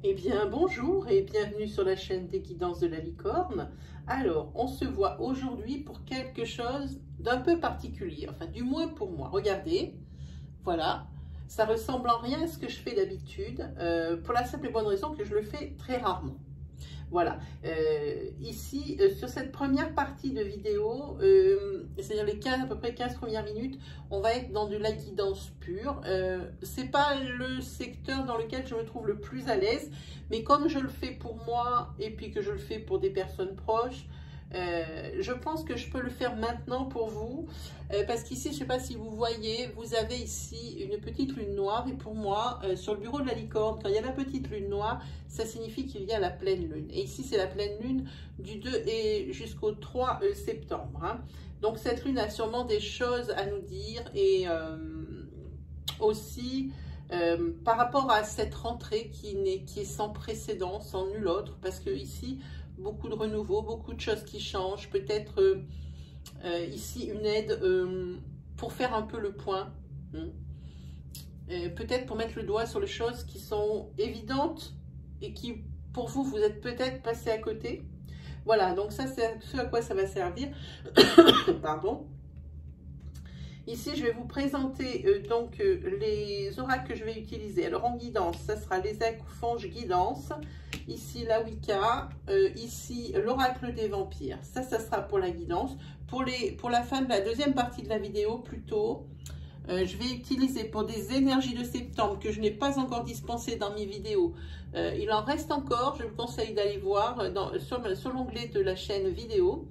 Eh bien, bonjour et bienvenue sur la chaîne des guidances de la licorne. Alors, on se voit aujourd'hui pour quelque chose d'un peu particulier, enfin du moins pour moi. Regardez, voilà, ça ressemble en rien à ce que je fais d'habitude, pour la simple et bonne raison que je le fais très rarement. Voilà, ici, sur cette première partie de vidéo, c'est-à-dire les 15, à peu près 15 premières minutes, on va être dans de la guidance pure. C'est pas le secteur dans lequel je me trouve le plus à l'aise, mais comme je le fais pour moi et puis que je le fais pour des personnes proches, je pense que je peux le faire maintenant pour vous, parce qu'ici, je ne sais pas si vous voyez, vous avez ici une petite lune noire, et pour moi, sur le bureau de la licorne, quand il y a la petite lune noire, ça signifie qu'il y a la pleine lune. Et ici, c'est la pleine lune du 2 et jusqu'au 3 septembre. Hein. Donc, cette lune a sûrement des choses à nous dire, et aussi par rapport à cette rentrée qui est sans précédent, sans nul autre, parce que ici, beaucoup de renouveau, beaucoup de choses qui changent, peut-être ici une aide pour faire un peu le point, hein. Peut-être pour mettre le doigt sur les choses qui sont évidentes et qui, pour vous, vous êtes peut-être passé à côté. Voilà, donc ça, c'est ce à quoi ça va servir. Pardon. Ici, je vais vous présenter les oracles que je vais utiliser. Alors, en guidance, ça sera les Acoufanges guidance. Ici, la Wicca. Ici, l'oracle des vampires. Ça sera pour la guidance. Pour la fin de la deuxième partie de la vidéo, plutôt, je vais utiliser pour des énergies de septembre que je n'ai pas encore dispensées dans mes vidéos. Il en reste encore. Je vous conseille d'aller voir sur l'onglet de la chaîne vidéo.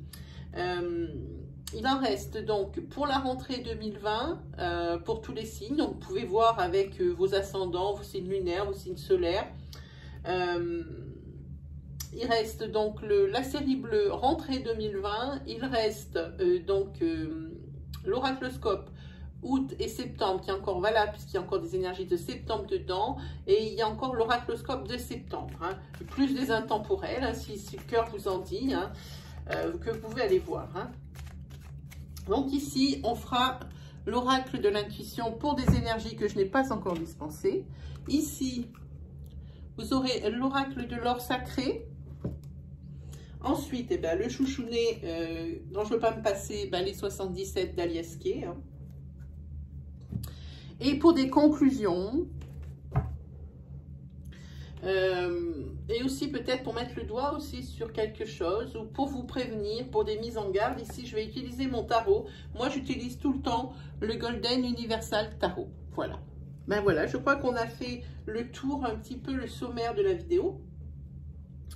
Il en reste donc pour la rentrée 2020, pour tous les signes. Donc, vous pouvez voir avec vos ascendants, vos signes lunaires, vos signes solaires. Il reste donc la série bleue rentrée 2020. Il reste l'oracloscope août et septembre qui est encore valable puisqu'il y a encore des énergies de septembre dedans. Et il y a encore l'oracloscope de septembre. Hein, plus des intemporels, hein, si le cœur vous en dit, hein, que vous pouvez aller voir. Hein. Donc ici, on fera l'oracle de l'intuition pour des énergies que je n'ai pas encore dispensées. Ici, vous aurez l'oracle de l'or sacré. Ensuite, eh ben, le chouchounet dont je ne veux pas me passer, les 77 d'Aliasquet. Hein. Et pour des conclusions, et aussi peut-être pour mettre le doigt aussi sur quelque chose ou pour vous prévenir, pour des mises en garde. Ici, je vais utiliser mon tarot. Moi, j'utilise tout le temps le Golden Universal Tarot. Voilà. Ben voilà, je crois qu'on a fait le tour, un petit peu le sommaire de la vidéo.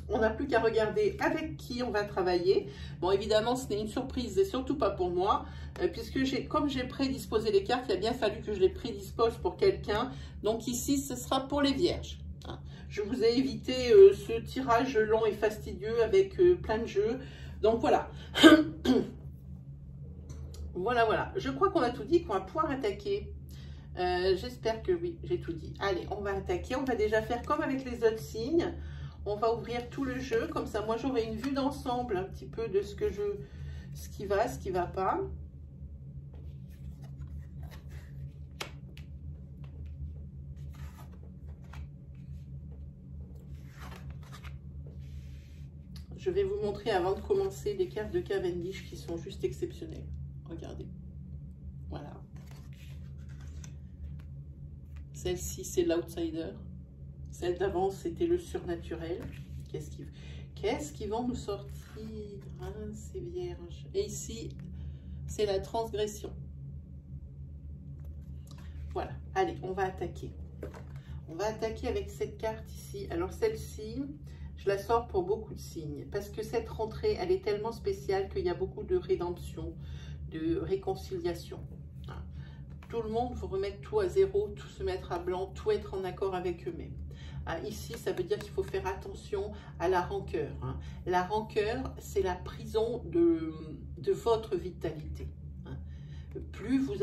On n'a plus qu'à regarder avec qui on va travailler. Bon, évidemment, ce n'est une surprise et surtout pas pour moi, puisque comme j'ai prédisposé les cartes, il a bien fallu que je les prédispose pour quelqu'un. Donc ici, ce sera pour les vierges. Je vous ai évité ce tirage long et fastidieux avec plein de jeux. Donc voilà. Voilà. Je crois qu'on a tout dit, qu'on va pouvoir attaquer. J'espère que oui, j'ai tout dit. Allez, on va attaquer. On va déjà faire comme avec les autres signes. On va ouvrir tout le jeu. Comme ça, moi, j'aurai une vue d'ensemble un petit peu de ce qui va pas. Je vais vous montrer avant de commencer les cartes de Cavendish qui sont juste exceptionnelles. Regardez. Voilà. Celle-ci, c'est l'outsider. Celle d'avant, c'était le surnaturel. Qu'est-ce qu'ils vont nous sortir, hein, ces vierges? Et ici, c'est la transgression. Voilà. Allez, on va attaquer. On va attaquer avec cette carte ici. Alors, celle-ci, je la sors pour beaucoup de signes. Parce que cette rentrée, elle est tellement spéciale qu'il y a beaucoup de rédemption, de réconciliation. Tout le monde veut remettre tout à zéro, tout se mettre à blanc, tout être en accord avec eux-mêmes. Ici, ça veut dire qu'il faut faire attention à la rancœur. Hein. La rancœur, c'est la prison de votre vitalité. Hein. Plus vous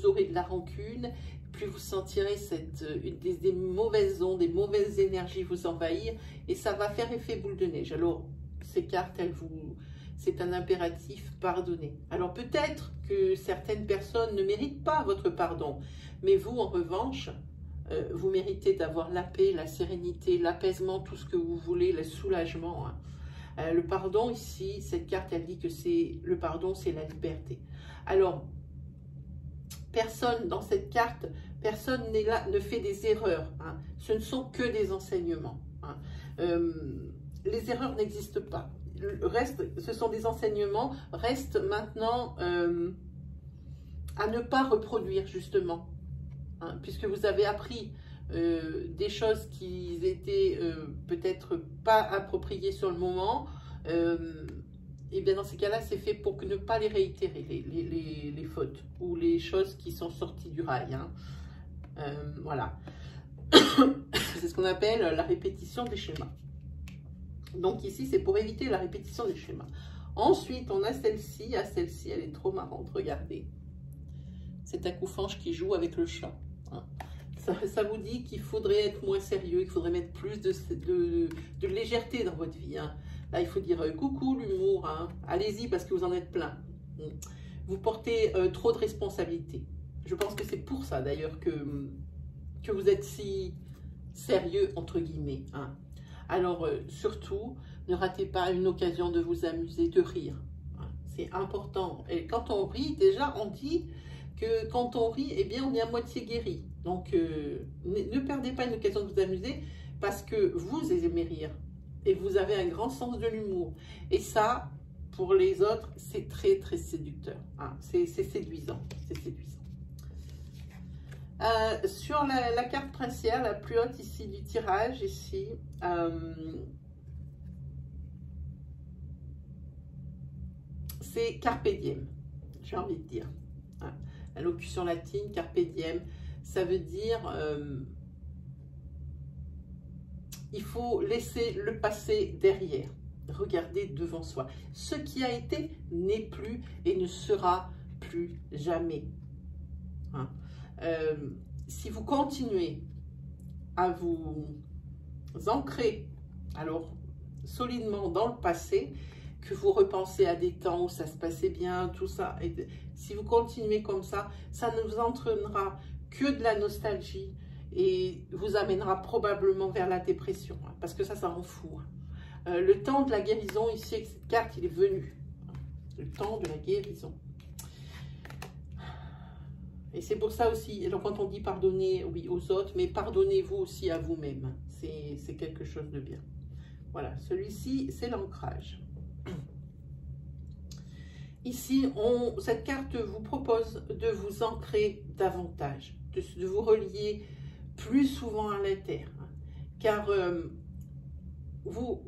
aurez de la rancune, plus vous sentirez des mauvaises ondes, des mauvaises énergies vous envahir, et ça va faire effet boule de neige. Alors, ces cartes, c'est un impératif, pardonner. Alors, peut-être que certaines personnes ne méritent pas votre pardon, mais vous, en revanche, vous méritez d'avoir la paix, la sérénité, l'apaisement, tout ce que vous voulez, le soulagement. Hein. Le pardon ici, cette carte, elle dit que le pardon, c'est la liberté. Alors, personne dans cette carte, personne n'est là, ne fait des erreurs. Hein. Ce ne sont que des enseignements. Hein. Les erreurs n'existent pas. Le reste, ce sont des enseignements. Reste maintenant à ne pas reproduire, justement. Hein, puisque vous avez appris des choses qui étaient peut-être pas appropriées sur le moment, et bien dans ces cas-là, c'est fait pour ne pas les réitérer, les fautes ou les choses qui sont sorties du rail. Hein. Voilà. C'est ce qu'on appelle la répétition des schémas. Donc ici, c'est pour éviter la répétition des schémas. Ensuite, on a celle-ci. Ah, celle-ci, elle est trop marrante, regardez. C'est un coufange qui joue avec le chat. Hein. Ça vous dit qu'il faudrait être moins sérieux, qu'il faudrait mettre plus de légèreté dans votre vie. Hein. Là, il faut dire coucou l'humour, hein. Allez-y parce que vous en êtes plein. Vous portez trop de responsabilités. Je pense que c'est pour ça d'ailleurs que vous êtes si sérieux, entre guillemets. Hein. Alors, surtout, ne ratez pas une occasion de vous amuser, de rire. Hein. C'est important. Et quand on rit, déjà, on dit que quand on rit, eh bien, on est à moitié guéri. Donc, ne perdez pas une occasion de vous amuser parce que vous aimez rire. Et vous avez un grand sens de l'humour. Et ça, pour les autres, c'est très, très séducteur. Hein. C'est séduisant. C'est séduisant. Sur la carte princière, la plus haute ici du tirage, ici, c'est Carpe Diem, j'ai envie de dire. Hein. La locution latine, Carpe Diem, ça veut dire il faut laisser le passé derrière, regarder devant soi. Ce qui a été n'est plus et ne sera plus jamais. Hein. Si vous continuez à vous ancrer alors solidement dans le passé, que vous repensez à des temps où ça se passait bien, tout ça, et si vous continuez comme ça ne vous entraînera que de la nostalgie et vous amènera probablement vers la dépression, hein, parce que ça rend fou. Hein. Le temps de la guérison ici avec cette carte, il est venu. Hein, le temps de la guérison. Et c'est pour ça aussi, alors quand on dit pardonner, oui, aux autres, mais pardonnez-vous aussi à vous-même. C'est quelque chose de bien. Voilà, celui-ci, c'est l'ancrage. Ici, cette carte vous propose de vous ancrer davantage, de vous relier plus souvent à la terre. Hein, car vous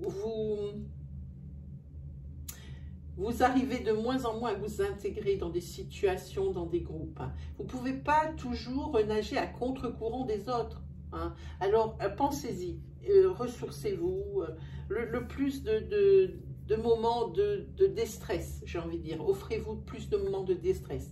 arrivez de moins en moins à vous intégrer dans des situations, dans des groupes. Hein. Vous ne pouvez pas toujours nager à contre-courant des autres. Hein. Alors, pensez-y, ressourcez-vous, le plus de moments de déstress, j'ai envie de dire. Offrez-vous plus de moments de déstress.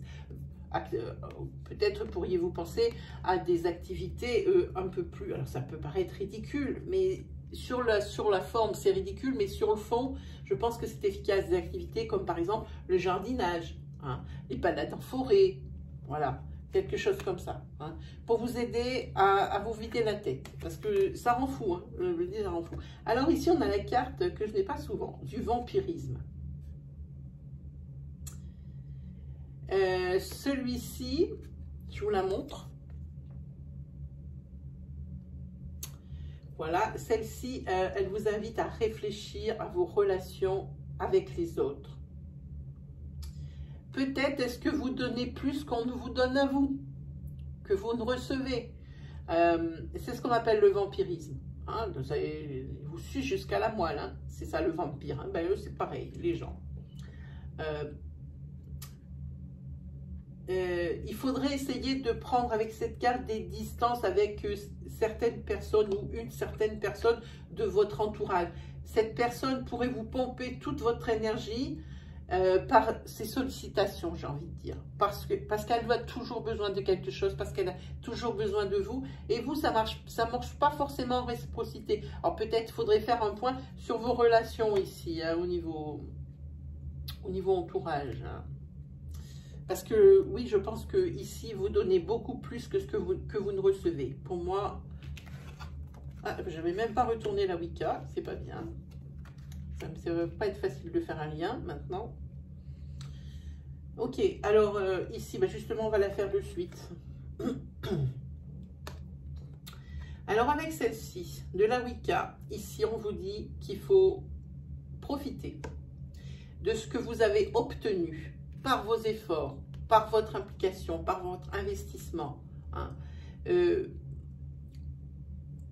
Peut-être pourriez-vous penser à des activités un peu plus... Alors, ça peut paraître ridicule, mais... Sur la forme, c'est ridicule, mais sur le fond, je pense que c'est efficace. Des activités comme par exemple le jardinage, hein, les balades en forêt, voilà, quelque chose comme ça, hein, pour vous aider à vous vider la tête, parce que ça rend fou, hein, je le dis, ça rend fou. Alors ici, on a la carte que je n'ai pas souvent, du vampirisme. Celui-ci, je vous la montre. Voilà, celle-ci, elle vous invite à réfléchir à vos relations avec les autres. Peut-être est-ce que vous donnez plus qu'on ne vous donne à vous, que vous ne recevez. C'est ce qu'on appelle le vampirisme. Hein, il vous suit jusqu'à la moelle, hein, c'est ça le vampire. Hein, ben, eux, c'est pareil, les gens. Il faudrait essayer de prendre avec cette carte des distances avec certaines personnes ou une certaine personne de votre entourage. Cette personne pourrait vous pomper toute votre énergie par ses sollicitations, j'ai envie de dire. Parce qu'elle a toujours besoin de quelque chose, parce qu'elle a toujours besoin de vous. Et vous, ça marche pas forcément en réciprocité. Alors peut-être faudrait faire un point sur vos relations ici, hein, au niveau entourage. Hein. Parce que oui, je pense que ici vous donnez beaucoup plus que ce que vous ne recevez. Pour moi, je n'avais même pas retourné la Wicca, c'est pas bien. Ça ne va pas être facile de faire un lien maintenant. Ok, alors ici, justement, on va la faire de suite. Alors avec celle-ci, de la Wicca, ici on vous dit qu'il faut profiter de ce que vous avez obtenu par vos efforts, par votre implication, par votre investissement. Hein.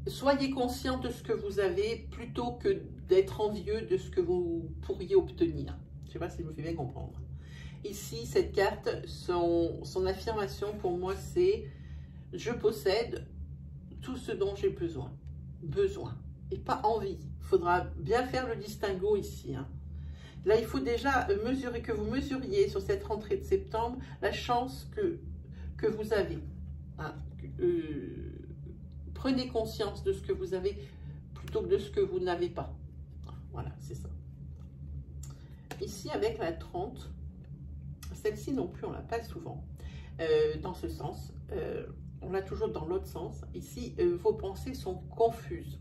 Soyez conscient de ce que vous avez plutôt que d'être envieux de ce que vous pourriez obtenir. Je ne sais pas si je me fais bien comprendre. Ici, cette carte, son affirmation pour moi, c'est « Je possède tout ce dont j'ai besoin. » Besoin. Et pas envie. Il faudra bien faire le distinguo ici. Hein. Là, il faut déjà mesurer, que vous mesuriez sur cette rentrée de septembre la chance que vous avez. Hein. Prenez conscience de ce que vous avez plutôt que de ce que vous n'avez pas. Voilà, c'est ça. Ici, avec la 30, celle-ci non plus, on ne l'a pas souvent dans ce sens. On l'a toujours dans l'autre sens. Ici, vos pensées sont confuses.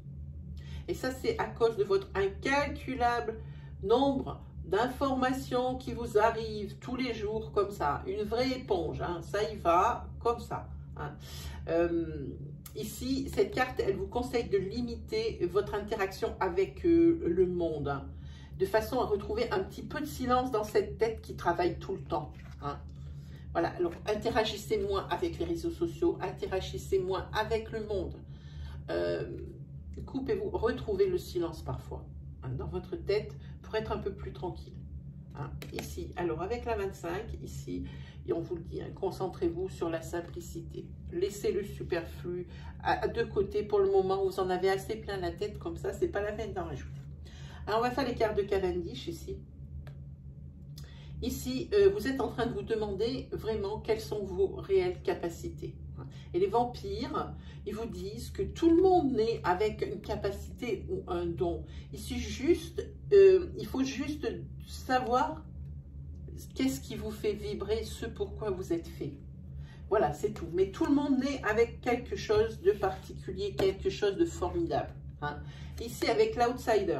Et ça, c'est à cause de votre incalculable nombre d'informations qui vous arrivent tous les jours comme ça. Une vraie éponge, hein, ça y va comme ça. Hein. Ici, cette carte, elle vous conseille de limiter votre interaction avec le monde, hein, de façon à retrouver un petit peu de silence dans cette tête qui travaille tout le temps. Hein. Voilà, alors interagissez moins avec les réseaux sociaux, interagissez moins avec le monde. Coupez-vous, retrouvez le silence parfois hein, dans votre tête pour être un peu plus tranquille. Hein. Ici, alors avec la 25, ici, et on vous le dit, hein, concentrez-vous sur la simplicité. Laissez le superflu de côté pour le moment où vous en avez assez plein la tête, comme ça, c'est pas la peine d'en rajouter. Alors, on va faire les cartes de Cavendish ici. Ici, vous êtes en train de vous demander vraiment quelles sont vos réelles capacités. Et les vampires, ils vous disent que tout le monde naît avec une capacité ou un don. Ici, juste, il faut juste savoir qu'est-ce qui vous fait vibrer, ce pourquoi vous êtes fait. Voilà, c'est tout. Mais tout le monde naît avec quelque chose de particulier, quelque chose de formidable. Hein. Ici, avec l'outsider.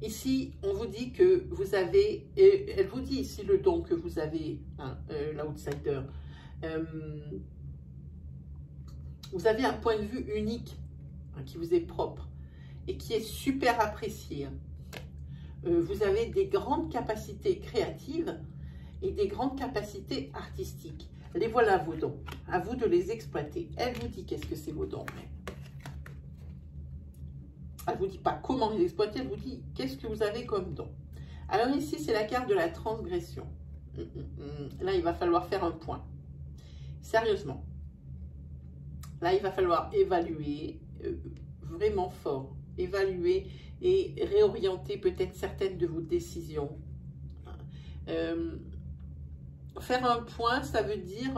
Ici, on vous dit que vous avez, elle vous dit ici le don que vous avez, hein, l'outsider. Vous avez un point de vue unique, hein, qui vous est propre et qui est super apprécié. Vous avez des grandes capacités créatives et des grandes capacités artistiques. Les voilà vos dons, à vous de les exploiter. Elle vous dit qu'est-ce que c'est vos dons. Elle ne vous dit pas comment les exploiter, elle vous dit qu'est-ce que vous avez comme don. Alors ici, c'est la carte de la transgression. Là, il va falloir faire un point. Sérieusement. Là, il va falloir évaluer vraiment fort. Évaluer et réorienter peut-être certaines de vos décisions. Faire un point, ça veut dire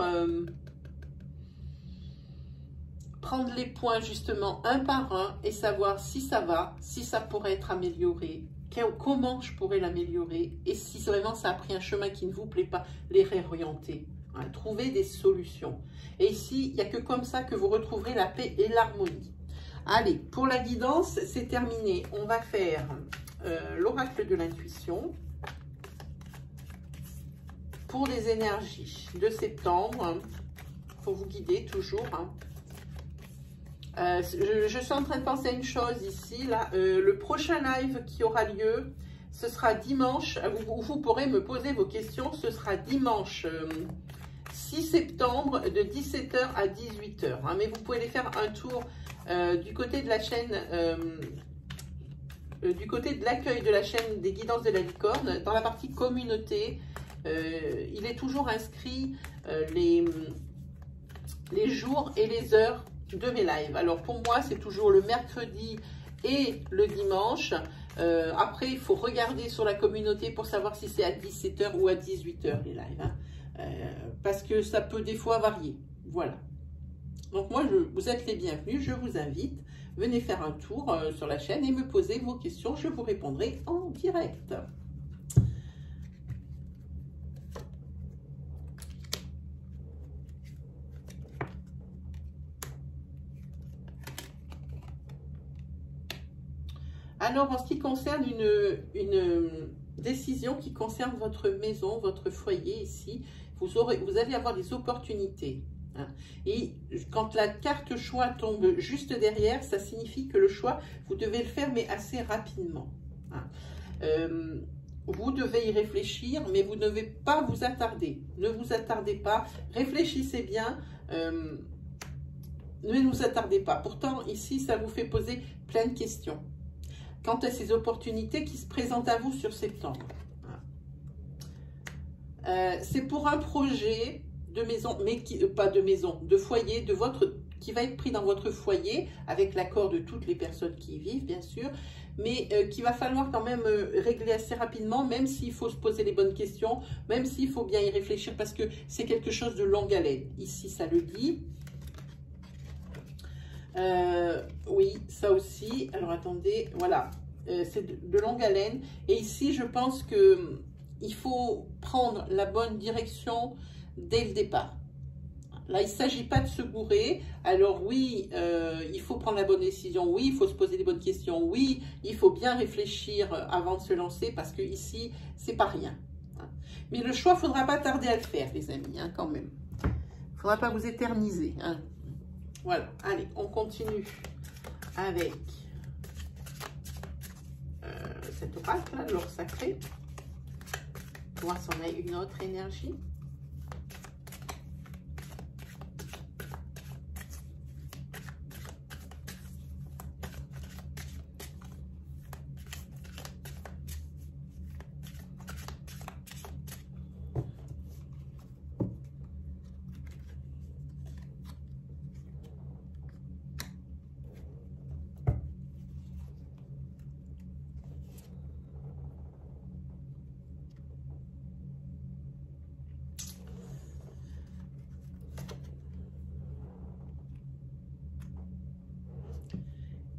prendre les points justement un par un et savoir si ça va, si ça pourrait être amélioré, comment je pourrais l'améliorer et si vraiment ça a pris un chemin qui ne vous plaît pas, les réorienter. Hein, trouver des solutions. Et ici, il n'y a que comme ça que vous retrouverez la paix et l'harmonie. Allez, pour la guidance, c'est terminé. On va faire l'oracle de l'intuition pour les énergies de septembre. Il faut vous guider toujours. Hein. Je suis en train de penser à une chose ici. Là, le prochain live qui aura lieu, ce sera dimanche. Vous pourrez me poser vos questions. Ce sera dimanche 6 septembre de 17 h à 18 h. Hein, mais vous pouvez aller faire un tour du côté de la chaîne, du côté de l'accueil de la chaîne des guidances de la licorne, dans la partie communauté. Il est toujours inscrit les jours et les heures de mes lives. Alors pour moi, c'est toujours le mercredi et le dimanche. Après, il faut regarder sur la communauté pour savoir si c'est à 17 h ou à 18 h les lives. Hein. Parce que ça peut des fois varier. Voilà. Donc moi, vous êtes les bienvenus. Je vous invite. Venez faire un tour sur la chaîne et me poser vos questions. Je vous répondrai en direct. Alors, en ce qui concerne une décision qui concerne votre maison, votre foyer ici, vous allez avoir des opportunités. Hein. Et quand la carte choix tombe juste derrière, ça signifie que le choix, vous devez le faire, mais assez rapidement. Hein. Vous devez y réfléchir, mais vous ne devez pas vous attarder. Ne vous attardez pas, réfléchissez bien, ne vous attardez pas. Pourtant, ici, ça vous fait poser plein de questions quant à ces opportunités qui se présentent à vous sur septembre. C'est pour un projet de maison, mais pas de maison, de foyer, qui va être pris dans votre foyer, avec l'accord de toutes les personnes qui y vivent, bien sûr, mais qu'il va falloir quand même régler assez rapidement, même s'il faut se poser les bonnes questions, même s'il faut bien y réfléchir, parce que c'est quelque chose de longue haleine. Ici, ça le dit. Oui, ça aussi. Alors, attendez, voilà. C'est de longue haleine. Et ici, je pense que il faut prendre la bonne direction dès le départ. Là, il ne s'agit pas de se gourer. Alors oui, il faut prendre la bonne décision. Oui, il faut se poser les bonnes questions. Oui, il faut bien réfléchir avant de se lancer parce que ici, c'est pas rien. Mais le choix, il ne faudra pas tarder à le faire, les amis, hein, quand même. Il ne faudra pas vous éterniser. Hein. Voilà, allez, on continue avec cet oracle, là, l'or sacré. Pour voir si on a une autre énergie.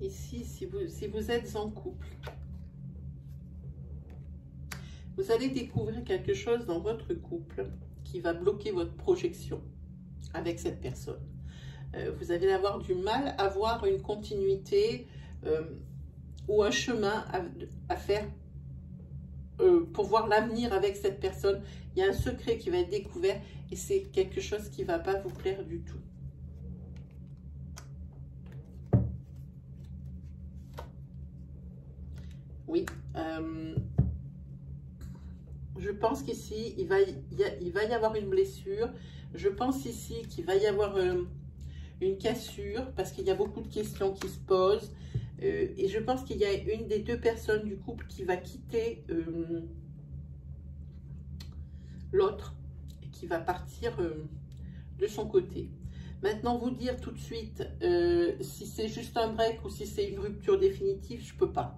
Ici, si vous êtes en couple, vous allez découvrir quelque chose dans votre couple qui va bloquer votre projection avec cette personne. Vous allez avoir du mal à voir une continuité ou un chemin à faire pour voir l'avenir avec cette personne. Il y a un secret qui va être découvert et c'est quelque chose qui ne va pas vous plaire du tout. Oui, je pense qu'ici, il va y avoir une blessure. Je pense ici qu'il va y avoir une cassure parce qu'il y a beaucoup de questions qui se posent. Et je pense qu'il y a une des deux personnes du couple qui va quitter l'autre et qui va partir de son côté. Maintenant, vous dire tout de suite si c'est juste un break ou si c'est une rupture définitive, je ne peux pas.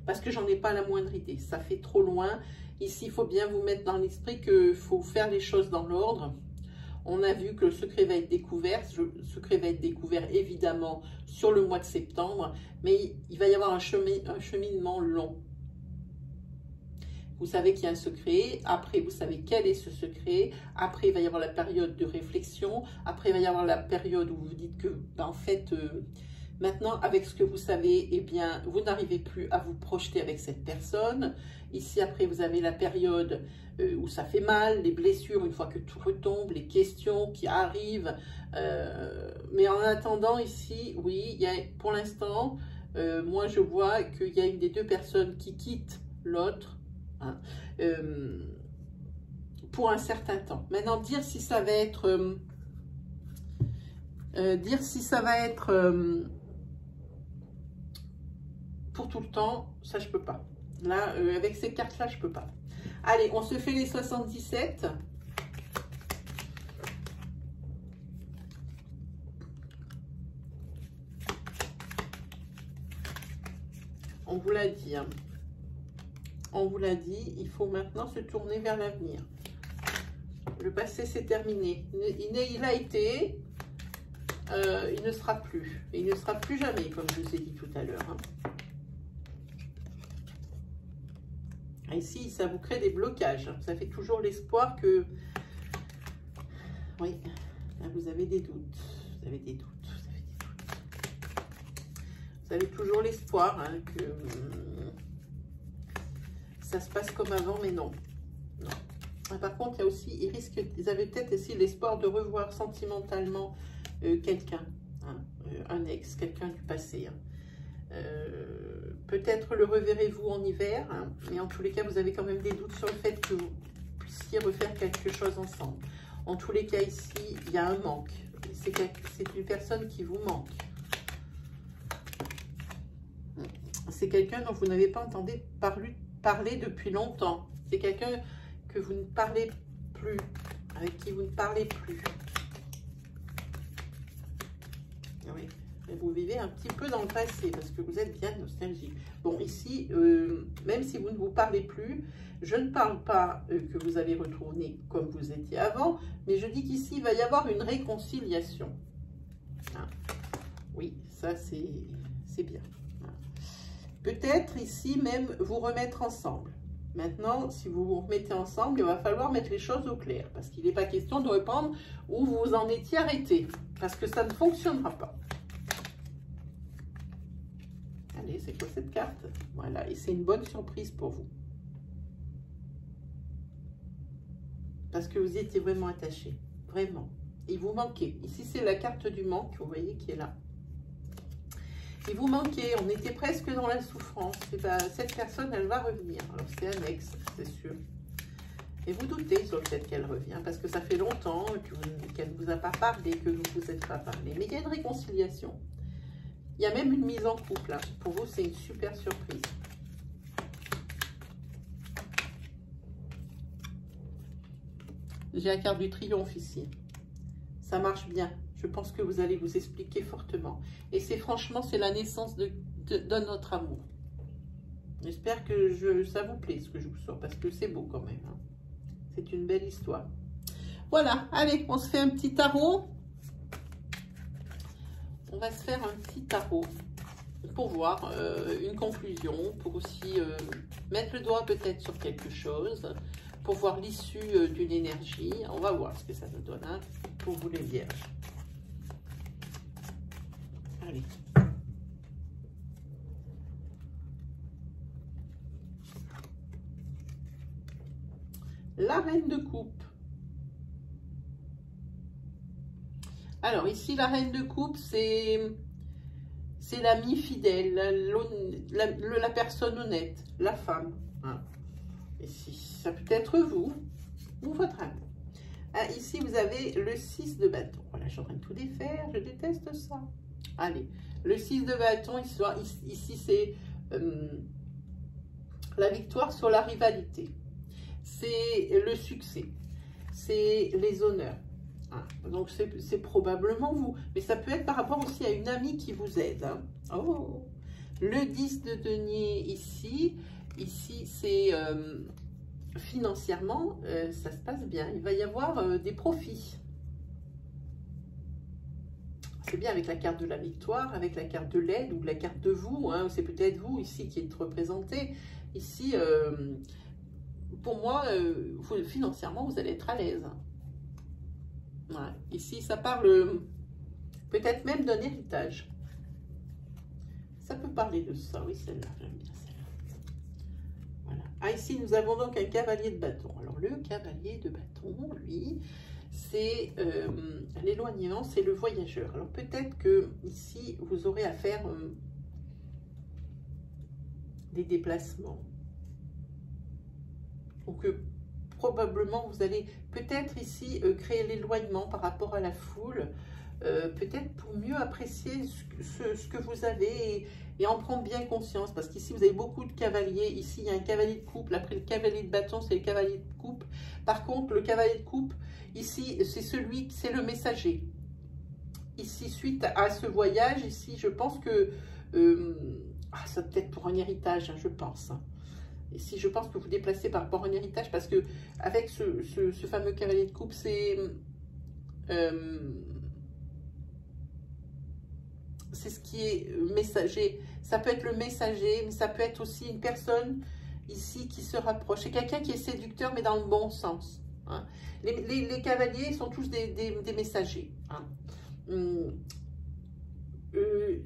Parce que j'en ai pas la moindre idée. Ça fait trop loin. Ici, il faut bien vous mettre dans l'esprit qu'il faut faire les choses dans l'ordre. On a vu que le secret va être découvert. Le secret va être découvert évidemment sur le mois de septembre. Mais il va y avoir un cheminement long. Vous savez qu'il y a un secret. Après, vous savez quel est ce secret. Après, il va y avoir la période de réflexion. Après, il va y avoir la période où vous vous dites que, ben, en fait... maintenant, avec ce que vous savez, eh bien, vous n'arrivez plus à vous projeter avec cette personne. Ici, après, vous avez la période où ça fait mal, les blessures, une fois que tout retombe, les questions qui arrivent. Mais en attendant, ici, oui, il y a, pour l'instant, moi, je vois qu'il y a une des deux personnes qui quitte l'autre hein, pour un certain temps. Maintenant, dire si ça va être... pour tout le temps, ça je peux pas. Là, avec ces cartes-là, je peux pas. Allez, on se fait les 77. On vous l'a dit. Hein. On vous l'a dit, il faut maintenant se tourner vers l'avenir. Le passé, c'est terminé. Il a été, il ne sera plus. Et il ne sera plus jamais, comme je vous ai dit tout à l'heure. Hein. Ici, ça vous crée des blocages. Ça fait toujours l'espoir que... Oui, là, vous avez des doutes. Vous avez des doutes. Vous avez toujours l'espoir hein, que ça se passe comme avant, mais non. Non. Par contre, il y a aussi, ils avaient peut-être aussi l'espoir de revoir sentimentalement quelqu'un, hein, un ex, quelqu'un du passé. Hein. Peut-être le reverrez-vous en hiver, hein, mais en tous les cas, vous avez quand même des doutes sur le fait que vous puissiez refaire quelque chose ensemble. En tous les cas, ici, il y a un manque. C'est une personne qui vous manque. C'est quelqu'un dont vous n'avez pas entendu parler depuis longtemps. C'est quelqu'un que vous ne parlez plus, avec qui vous ne parlez plus. Oui, mais vous vivez un petit peu dans le passé, parce que vous êtes bien nostalgique. Bon, ici, même si vous ne vous parlez plus, je ne parle pas que vous allez retourner comme vous étiez avant, mais je dis qu'ici, il va y avoir une réconciliation. Hein. Oui, ça, c'est bien. Hein. Peut-être ici, même, vous remettre ensemble. Maintenant, si vous vous remettez ensemble, il va falloir mettre les choses au clair. Parce qu'il n'est pas question de reprendre où vous en étiez arrêté. Parce que ça ne fonctionnera pas. Allez, c'est quoi cette carte? Voilà, et c'est une bonne surprise pour vous. Parce que vous y étiez vraiment attaché. Vraiment. Il vous manquait. Ici, c'est la carte du manque, vous voyez, qui est là. Il vous manquait, on était presque dans la souffrance. Et ben, cette personne, elle va revenir. Alors, c'est un ex, c'est sûr. Et vous doutez sur le fait qu'elle revient, parce que ça fait longtemps qu'elle ne vous a pas parlé, que vous ne vous êtes pas parlé. Mais il y a une réconciliation. Il y a même une mise en couple. Hein. Pour vous, c'est une super surprise. J'ai la carte du triomphe ici. Ça marche bien. Je pense que vous allez vous expliquer fortement. Et c'est franchement, c'est la naissance de notre amour. J'espère que ça vous plaît ce que je vous sors, parce que c'est beau quand même. Hein. C'est une belle histoire. Voilà, allez, on se fait un petit tarot. On va se faire un petit tarot pour voir une conclusion, pour aussi mettre le doigt peut-être sur quelque chose, pour voir l'issue d'une énergie. On va voir ce que ça nous donne hein, pour vous les vierges. Allez. La reine de coupe. Alors ici, la reine de coupe, c'est l'ami fidèle, la personne honnête, la femme. Hein. Ici, ça peut être vous ou votre ami. Ah, ici, vous avez le 6 de bâton. Voilà, je suis en train de tout défaire, je déteste ça. Allez, le 6 de bâton, ici c'est la victoire sur la rivalité. C'est le succès, c'est les honneurs. Hein. Donc, c'est probablement vous. Mais ça peut être par rapport aussi à une amie qui vous aide. Hein. Oh, le 10 de denier ici. Ici, c'est financièrement, ça se passe bien. Il va y avoir des profits. C'est bien avec la carte de la victoire, avec la carte de l'aide ou la carte de vous. Hein. C'est peut-être vous ici qui êtes représenté. Ici, pour moi, financièrement, vous allez être à l'aise. Ouais. Ici, ça parle peut-être même d'un héritage. Ça peut parler de ça. Oui, celle-là, j'aime bien celle-là. Voilà. Ah, ici, nous avons donc un cavalier de bâton. Alors, le cavalier de bâton, lui, c'est l'éloignement, c'est le voyageur. Alors, peut-être que ici, vous aurez à faire des déplacements. Ou que probablement vous allez peut-être ici créer l'éloignement par rapport à la foule, peut-être pour mieux apprécier ce que vous avez et en prendre bien conscience, parce qu'ici vous avez beaucoup de cavaliers. Ici il y a un cavalier de coupe, après le cavalier de bâton c'est le cavalier de coupe. Par contre le cavalier de coupe ici c'est le messager. Ici suite à ce voyage, ici je pense que ça peut être pour un héritage, hein, je pense. Et si je pense que vous déplacez par rapport à un héritage, parce que avec ce fameux cavalier de coupe, c'est ce qui est messager. Ça peut être le messager, mais ça peut être aussi une personne ici qui se rapproche. C'est quelqu'un qui est séducteur, mais dans le bon sens. Hein. Les cavaliers sont tous des messagers. Hein.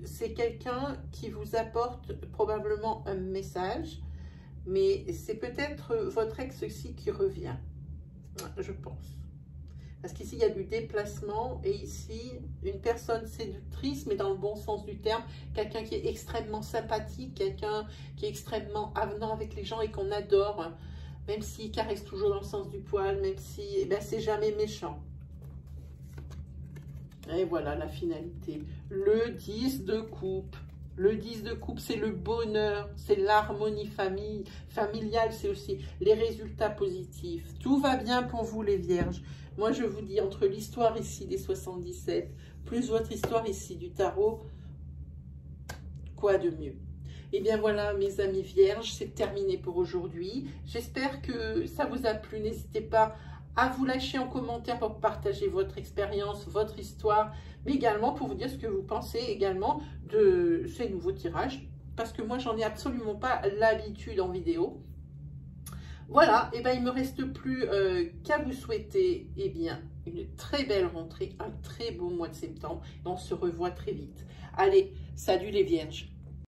c'est quelqu'un qui vous apporte probablement un message, mais c'est peut-être votre ex aussi qui revient, je pense. Parce qu'ici, il y a du déplacement et ici, une personne séductrice, mais dans le bon sens du terme, quelqu'un qui est extrêmement sympathique, quelqu'un qui est extrêmement avenant avec les gens et qu'on adore, même s'il caresse toujours dans le sens du poil, même si, eh ben, c'est jamais méchant. Et voilà la finalité. Le 10 de coupe. Le 10 de coupe, c'est le bonheur, c'est l'harmonie familiale, c'est aussi les résultats positifs. Tout va bien pour vous les vierges. Moi, je vous dis, entre l'histoire ici des 77, plus votre histoire ici du tarot, quoi de mieux? Et bien voilà, mes amis vierges, c'est terminé pour aujourd'hui. J'espère que ça vous a plu. N'hésitez pas à vous lâcher en commentaire pour partager votre expérience, votre histoire, mais également pour vous dire ce que vous pensez également de ces nouveaux tirages, parce que moi, j'en ai absolument pas l'habitude en vidéo. Voilà, et ben il ne me reste plus qu'à vous souhaiter une très belle rentrée, un très beau mois de septembre. Et on se revoit très vite. Allez, salut les vierges!